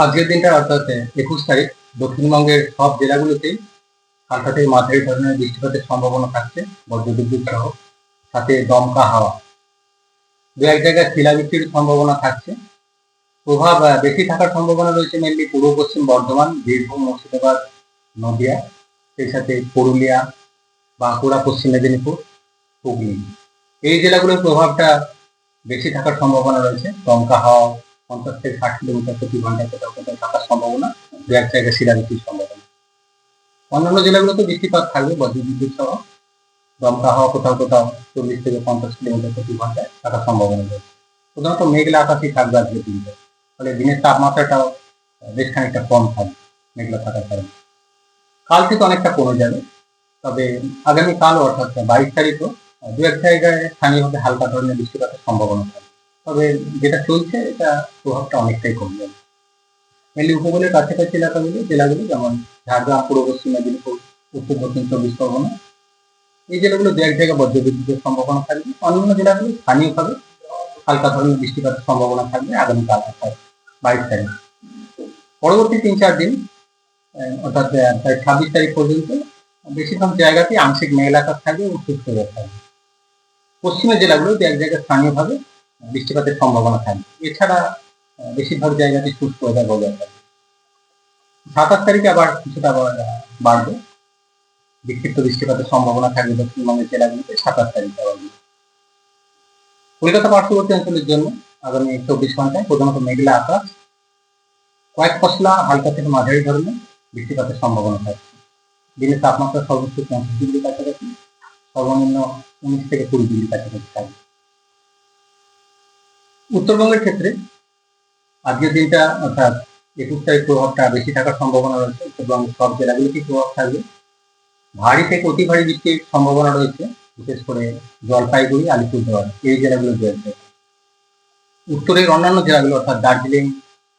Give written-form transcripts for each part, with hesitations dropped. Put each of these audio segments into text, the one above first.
আজকের দিনটা অর্থাৎ 21 তারিখ দক্ষিণবঙ্গের সব জেলাগুলোতেই হালকা থেকে মাঝারি ধরনের বৃষ্টিপাতের সম্ভাবনা থাকছে, বজ্রবিদ্যুৎ সহ, সাথে দমকা হাওয়া। দু এক জায়গায় শিলাবৃষ্টির সম্ভাবনা থাকছে। প্রভাব বেশি থাকার সম্ভাবনা রয়েছে মেনলি পূর্ব পশ্চিম বর্ধমান, বীরভূম, মুর্শিদাবাদ, নদিয়া, সেই সাথে পুরুলিয়া, বাঁকুড়া, পশ্চিম মেদিনীপুর, হুগলি। এই জেলাগুলোর প্রভাবটা বেশি থাকার সম্ভাবনা রয়েছে। দমকা হাওয়া 50 থেকে 60 কিলোমিটার প্রতি ঘন্টায় কোথাও কোথাও থাকার সম্ভাবনা, দু এক জায়গায় শিলাবৃষ্টির সম্ভাবনা। অন্যান্য জেলাগুলোতে বৃষ্টিপাত থাকবে, বজ্রবিদ্যুৎ সহ, দমকা হাওয়া কোথাও কোথাও 40 থেকে 50 কিলোমিটার প্রতি ঘন্টায় থাকার সম্ভাবনা রয়েছে। প্রধানত মেঘলা আকাশই থাকবে আজকের দিনটা, ফলে দিনের তাপমাত্রাটাও বেশ খানিকটা কম থাকবে মেঘলা থাকার কারণে। কাল থেকে অনেকটা কমে যাবে, তবে আগামীকালও অর্থাৎ 22 তারিখও দু এক জায়গায় স্থানীয়ভাবে হালকা ধরনের বৃষ্টিপাতের সম্ভাবনা থাকবে। তবে যেটা চলছে এটা প্রভাবটা অনেকটাই কমে যাবে। মেনলি উপকূলের কাছাকাছি জেলাগুলো যেমন ঝাড়গ্রাম, পূর্ব পশ্চিম মেদিনীপুর, উত্তর দক্ষিণ 24 পরগনা, এই জেলাগুলো দু এক জায়গায় বজ্রবিদ্যুতের সম্ভাবনা থাকবে। অন্যান্য জেলাগুলো স্থানীয়ভাবে হালকা ধরনের বৃষ্টিপাতের সম্ভাবনা থাকবে আগামীকাল অর্থাৎ 22 তারিখ। পরবর্তী 3-4 দিন অর্থাৎ প্রায় 26 তারিখ পর্যন্ত বেশিরভাগ জায়গাতেই আংশিক মেঘলা আকাশ থাকবে এবং শুষ্ক ওয়েদার থাকবে। পশ্চিমের জেলাগুলো দু এক জায়গায় স্থানীয়ভাবে বৃষ্টিপাতের সম্ভাবনা থাকবে। এছাড়া বেশিরভাগ জায়গাতে শুষ্ক ওয়েদার বজায় থাকবে। 27 তারিখে আবার কিছুটা বাড়বে, বিক্ষিপ্ত বৃষ্টিপাতের সম্ভাবনা থাকবে দক্ষিণবঙ্গের জেলাগুলিতে 27 তারিখে আবার। কলকাতা পার্শ্ববর্তী অঞ্চলের জন্য আগামী 24 ঘন্টায় প্রধানত মেঘলা আকাশ, কয়েক পশলা হালকা থেকে মাঝারি ধরনের বৃষ্টিপাতের সম্ভাবনা থাকছে। দিনের তাপমাত্রা সর্বোচ্চ 35 ডিগ্রি কাছাকাছি, সর্বনিম্ন 19 থেকে 20 ডিগ্রি কাছাকাছি থাকবে। উত্তরবঙ্গের ক্ষেত্রে আজকের দিনটা অর্থাৎ 21 তারিখ প্রভাবটা বেশি থাকার সম্ভাবনা রয়েছে। উত্তরবঙ্গের সব জেলাগুলিতেই প্রভাব থাকবে। ভারী থেকে অতি ভারী বৃষ্টির সম্ভাবনা রয়েছে, বিশেষ করে জলপাইগুড়ি, আলিপুরদুয়ার এই জেলাগুলো রয়েছে। উত্তরের অন্যান্য জেলাগুলো অর্থাৎ দার্জিলিং,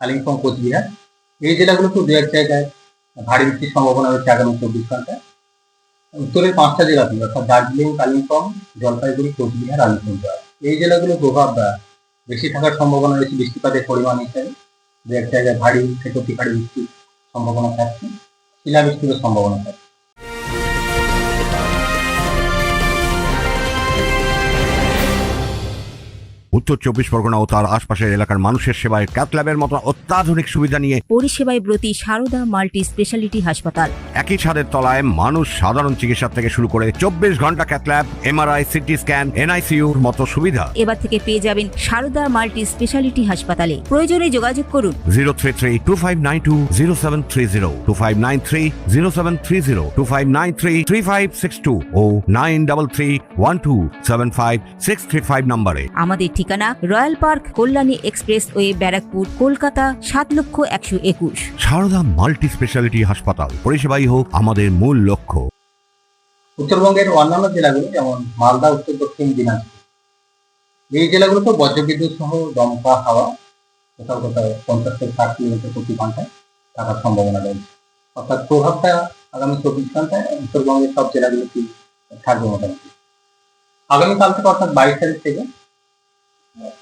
কালিম্পং, কোচবিহার এই জেলাগুলোতেও দু এক জায়গায় ভারী বৃষ্টির সম্ভাবনা রয়েছে আগামী 24 ঘন্টায়। উত্তরের 5টা জেলাতে অর্থাৎ দার্জিলিং, কালিম্পং, জলপাইগুড়ি, কোচবিহার, আলিপুরদুয়ার এই জেলাগুলোর প্রভাব বেশি থাকার সম্ভাবনা রয়েছে বৃষ্টিপাতের পরিমাণ হিসেবে। দু এক জায়গায় ভারী থেকে অতি ভারী বৃষ্টির সম্ভাবনা থাকছে, শিলাবৃষ্টিরও সম্ভাবনা থাকছে। উত্তর 24 পরগনা ও তার আশপাশের এলাকার মানুষের সেবায় ক্যাথল্যাবের মতো অত্যাধুনিক সুবিধা নিয়ে পরিষেবায় ব্রতী সারদা মাল্টি স্পেশালিটি হাসপাতাল। একই ছাদের তলায় মানুষ সাধারণ চিকিৎসা থেকে শুরু করে 24 ঘন্টা ক্যাথল্যাব, এমআরআই, সিটি স্ক্যান, এনআইসিইউর মতো সুবিধা এবার থেকে পেয়ে যাবেন সারদা মাল্টি স্পেশালিটি হাসপাতালে। প্রয়োজনে যোগাযোগ করুন 033-2592-0730, 2593-0730, 2593-3562 ও 9331275635 নম্বরে। আমাদের ঠিকানা royal park, Kalyani expressway, Barrackpore, Kolkata 7,01,021। Sarada multi speciality হাসপাতাল, পরিষেবাই হোক আমাদের মূল লক্ষ্য। উত্তরবঙ্গের অন্যান্য জেলাগুলো যেমন মালদা, উত্তর দক্ষিণ দিনাজপুর এই জেলাগুলোতে বজ্রবিদ্যুৎ সহ দমকা হাওয়া কোথাও কোথাও 50 থেকে 60 কিলোমিটার প্রতি ঘন্টায় থাকার সম্ভাবনা রয়েছে। অর্থাৎ প্রভাবটা আগামী 24 ঘন্টায় উত্তরবঙ্গের সব জেলাগুলোতেই থাকবে মোটামুটি। আগামীকাল থেকে অর্থাৎ 22 তারিখ থেকে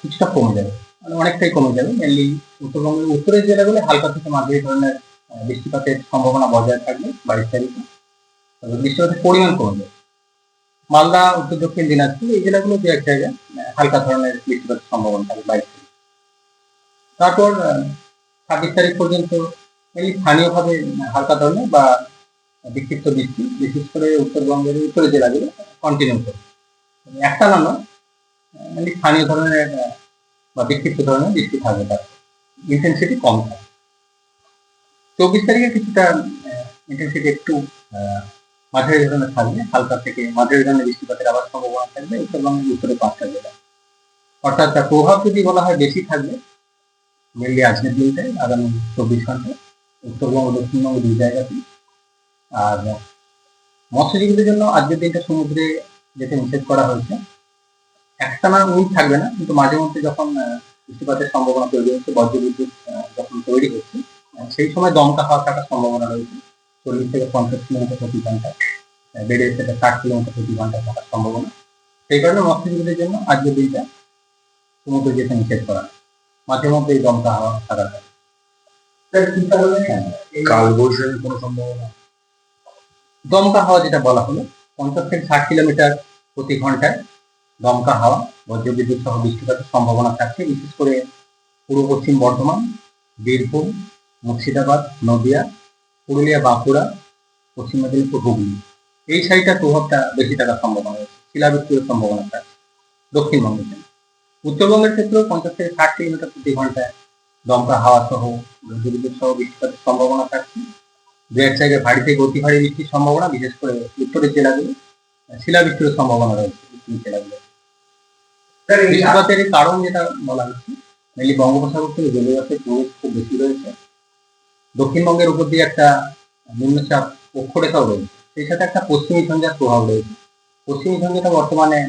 কিছুটা কমে যাবে, মানে অনেকটাই কমে যাবে। মেনলি উত্তরবঙ্গের উত্তরের জেলাগুলো হালকা থেকে মাঝারি ধরনের বৃষ্টিপাতের সম্ভাবনা বজায় থাকবে 22 তারিখে, তবে বৃষ্টিপাতের পরিমাণ কমে যাবে। মালদা, উত্তর দক্ষিণ দিনাজপুর এই জেলাগুলো দু এক জায়গায় হালকা ধরনের বৃষ্টিপাতের সম্ভাবনা থাকবে 22 তারিখ। তারপর 26 তারিখ পর্যন্ত এই স্থানীয়ভাবে হালকা ধরনের বা বিক্ষিপ্ত বৃষ্টি, বিশেষ করে উত্তরবঙ্গের উত্তরের জেলাগুলো কন্টিনিউ করবে। একটা না নয়, মানে স্থানীয় ধরনের বা বিক্ষিপ্ত ধরনের বৃষ্টি থাকবে, তার ইন্টেন্সিটি কম থাকবে। 24 তারিখে কিছুটা ইন্টেন্সিটি একটু মাঝারি ধরনের থাকবে, হালকা থেকে মাঝারি ধরনের বৃষ্টিপাতের আবার সম্ভাবনা থাকবে উত্তরবঙ্গের উত্তরে 5টা জেলা। অর্থাৎ তার প্রভাব যদি বলা হয় বেশি থাকবে মেনলি আজকের দিনটাই, আগামী 24 ঘন্টায় উত্তরবঙ্গ, দক্ষিণবঙ্গ দুই জায়গাতেই। আর মৎস্যজীবীদের জন্য আজকের দিনটা সমুদ্রে যেতে নিষেধ করা হয়েছে। একটানা উইন্ড থাকবে না, কিন্তু মাঝে মধ্যে যখন বৃষ্টিপাতের সম্ভাবনা তৈরি হচ্ছে, বজ্রবিদ্যুৎ যখন তৈরি হচ্ছে, সেই সময় দমকা হাওয়া থাকার সম্ভাবনা রয়েছে। 40 থেকে 50 কিলোমিটার প্রতি ঘন্টায়, বেড়ে সেটা 60 কিলোমিটার প্রতি ঘন্টায় থাকার সম্ভাবনা। সেই কারণে মৎস্যজীবীদের জন্য আজকের দিনটা সমুদ্রে যেতে নিষেধ করা, মাঝে মধ্যে এই দমকা হাওয়া থাকার কারণে। কালবৈশাখীর কোনো সম্ভাবনা? দমকা হাওয়া যেটা বলা হলো 50 থেকে 60 কিলোমিটার প্রতি ঘন্টায় দমকা হাওয়া বজ্রবিদ্যুৎ সহ বৃষ্টিপাতের সম্ভাবনা থাকছে, বিশেষ করে পূর্ব পশ্চিম বর্ধমান, বীরভূম, মুর্শিদাবাদ, নদিয়া, পুরুলিয়া, বাঁকুড়া, পশ্চিম মেদিনীপুর, হুগলি এই সাইডটার প্রভাবটা বেশি থাকার সম্ভাবনা রয়েছে। শিলাবৃষ্টির সম্ভাবনা থাকছে দক্ষিণবঙ্গের জন্য। উত্তরবঙ্গের ক্ষেত্রেও 50 থেকে 60 কিলোমিটার প্রতি ঘন্টায় দমকা হাওয়া সহ বজ্রবিদ্যুৎ সহ বৃষ্টিপাতের সম্ভাবনা থাকছে। দু এক জায়গায় ভারী থেকে অতি ভারী বৃষ্টির সম্ভাবনা, বিশেষ করে উত্তরের জেলাগুলো শিলাবৃষ্টির সম্ভাবনা রয়েছে। উত্তরের জেলাগুলো বৃষ্টিপাতের কারণ যেটা বলা হচ্ছে, মেনলি বঙ্গোপসাগর থেকে জলীয়বাষ্পের প্রবেশ খুব বেশি রয়েছে। দক্ষিণবঙ্গের উপর দিয়ে একটা নিম্নচাপ অক্ষরেখাও রয়েছে, সেই সাথে একটা পশ্চিমী ঝঞ্ঝার প্রভাব রয়েছে। পশ্চিমী ঝঞ্ঝাটা বর্তমানে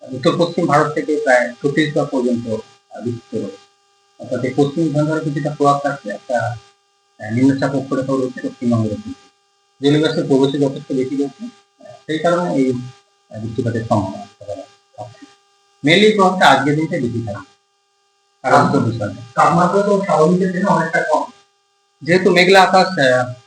উত্তর পশ্চিম ভারত থেকে প্রায় ছত্তিশগড় পর্যন্ত বিস্তৃত রয়েছে। অর্থাৎ এই পশ্চিমী ঝঞ্ঝার কিছুটা প্রভাব থাকছে, একটা নিম্নচাপ অক্ষরেখাও রয়েছে দক্ষিণবঙ্গের উপর। জলীয়বাষ্পের প্রবেশে যথেষ্ট বেশি রয়েছে, সেই কারণে এই বৃষ্টিপাতের সম্ভাবনা মেনলি প্রভাবটা আজকের দিনটা বেশি থাকবে। কারণ তাপমাত্রা তো স্বাভাবিকের জন্য অনেকটা কম, যেহেতু মেঘলা আকাশ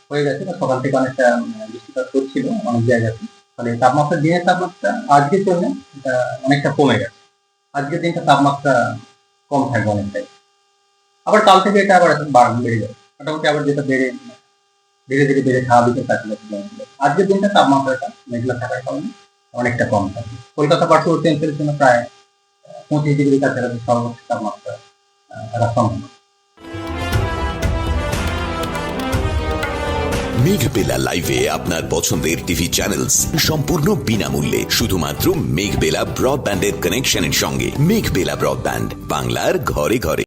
হয়ে গেছে বা সকাল থেকে অনেকটা বৃষ্টিপাত করছিল অনেক জায়গাতে, ফলে তাপমাত্রা দিনের তাপমাত্রা আজকের জন্য এটা অনেকটা কমে গেছে। আজকের দিনটা তাপমাত্রা কম থাকবে অনেকটাই। আবার কাল থেকে এটা আবার বেড়ে যাবে, মোটামুটি আবার যেটা ধীরে ধীরে বেড়ে স্বাভাবিকের কাছে যাচ্ছে। আজকের দিনটা তাপমাত্রাটা মেঘলা থাকার কারণে অনেকটা কম থাকবে। কলকাতা পার্শ্ববর্তী অঞ্চলের জন্য প্রায় 25 ডিগ্রি কাছাকাছি সর্বোচ্চ তাপমাত্রা থাকা সম্ভব। মেঘবেলা লাইভে আপনার পছন্দের টিভি চ্যানেলস সম্পূর্ণ বিনামূল্যে শুধুমাত্র মেঘবেলা ব্রডব্যান্ডের কানেকশনের সঙ্গে। মেঘবেলা ব্রডব্যান্ড, বাংলার ঘরে ঘরে।